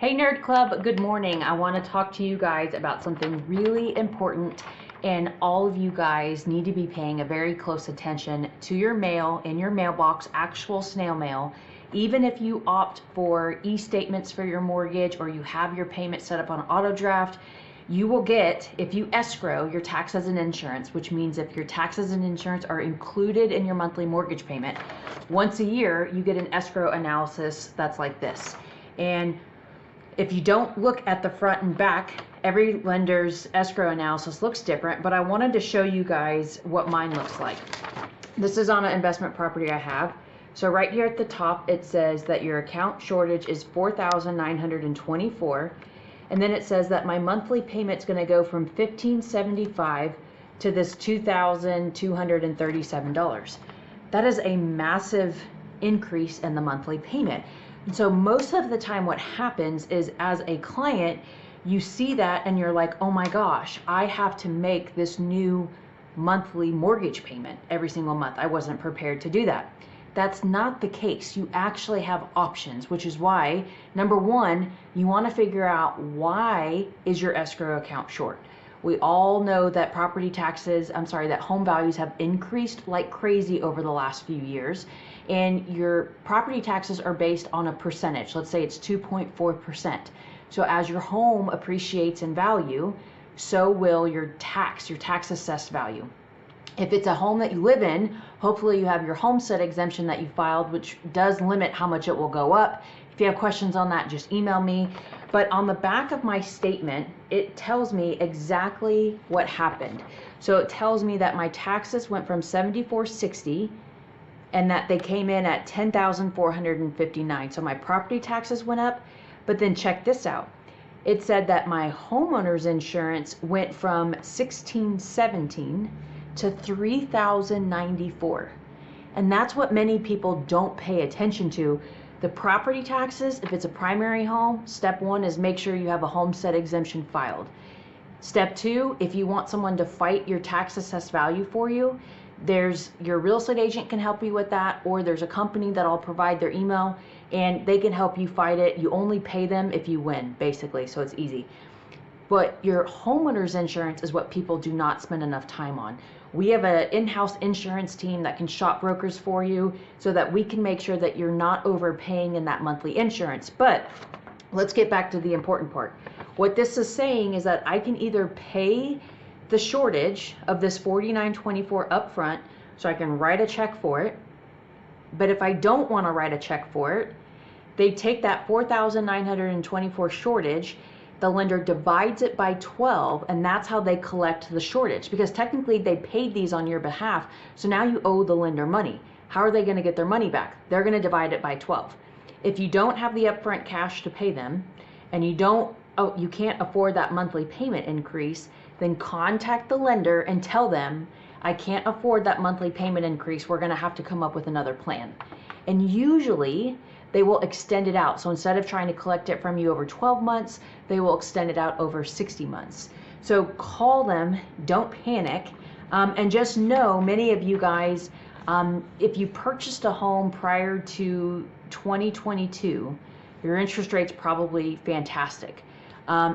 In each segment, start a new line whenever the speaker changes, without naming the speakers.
Hey Nerd Club, good morning. I want to talk to you guys about something really important, and all of you guys need to be paying a very close attention to your mail in your mailbox, actual snail mail. Even if you opt for e-statements for your mortgage or you have your payment set up on auto draft, you will get, if you escrow your taxes and insurance, which means if your taxes and insurance are included in your monthly mortgage payment, once a year you get an escrow analysis that's like this. And if you don't look at the front and back, every lender's escrow analysis looks different, but I wanted to show you guys what mine looks like. This is on an investment property I have. So right here at the top, it says that your account shortage is $4,924. And then it says that my monthly payment's going to go from $1,575 to this $2,237. That is a massive increase in the monthly payment. And so most of the time what happens is, as a client, you see that and you're like, oh my gosh, I have to make this new monthly mortgage payment every single month. I wasn't prepared to do that. That's not the case. You actually have options, which is why, number one, you want to figure out why is your escrow account short. We all know that that home values have increased like crazy over the last few years. And your property taxes are based on a percentage. Let's say it's 2.4%. So as your home appreciates in value, so will your tax assessed value. If it's a home that you live in, hopefully you have your homestead exemption that you filed, which does limit how much it will go up. If you have questions on that, just email me. But on the back of my statement, it tells me exactly what happened. So it tells me that my taxes went from $7,460 and that they came in at $10,459. So my property taxes went up, but then check this out. It said that my homeowner's insurance went from $1,617 to $3,094. And that's what many people don't pay attention to. The property taxes, if it's a primary home, step one is make sure you have a homestead exemption filed. Step two, if you want someone to fight your tax assessed value for you, there's your real estate agent can help you with that, or there's a company that I'll provide their email and they can help you fight it. You only pay them if you win, basically, so it's easy. But your homeowner's insurance is what people do not spend enough time on. We have an in-house insurance team that can shop brokers for you so that we can make sure that you're not overpaying in that monthly insurance. But let's get back to the important part. What this is saying is that I can either pay the shortage of this $4,924 upfront, so I can write a check for it. But if I don't want to write a check for it, they take that $4,924 shortage, the lender divides it by 12, and that's how they collect the shortage, because technically they paid these on your behalf, so now you owe the lender money. How are they going to get their money back? They're going to divide it by 12. If you don't have the upfront cash to pay them, and you can't afford that monthly payment increase, then contact the lender and tell them, I can't afford that monthly payment increase. We're going to have to come up with another plan. And usually they will extend it out. So instead of trying to collect it from you over 12 months, they will extend it out over 60 months. So call them, don't panic, and just know, many of you guys, if you purchased a home prior to 2022, your interest rate's probably fantastic.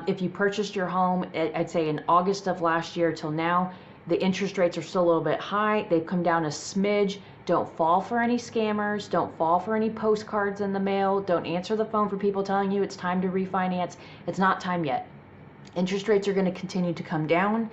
If you purchased your home, I'd say in August of last year till now, the interest rates are still a little bit high. They've come down a smidge. Don't fall for any scammers. Don't fall for any postcards in the mail. Don't answer the phone for people telling you it's time to refinance. It's not time yet. Interest rates are going to continue to come down.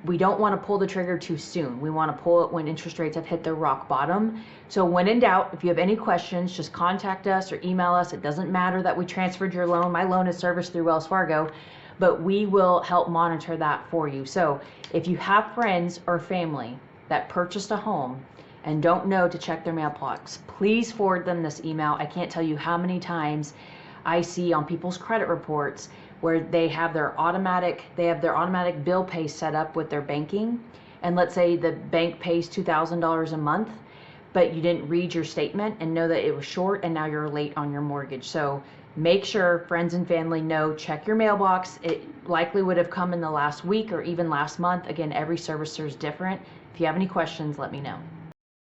We don't want to pull the trigger too soon. We want to pull it when interest rates have hit their rock bottom. So when in doubt, if you have any questions, just contact us or email us. It doesn't matter that we transferred your loan. My loan is serviced through Wells Fargo, but we will help monitor that for you. So if you have friends or family that purchased a home and don't know to check their mailbox, please forward them this email. I can't tell you how many times I see on people's credit reports where they have their automatic bill pay set up with their banking, and let's say the bank pays $2,000 a month, but you didn't read your statement and know that it was short, and now you're late on your mortgage. So make sure friends and family know, check your mailbox. It likely would have come in the last week or even last month. Again, every servicer is different. If you have any questions, let me know.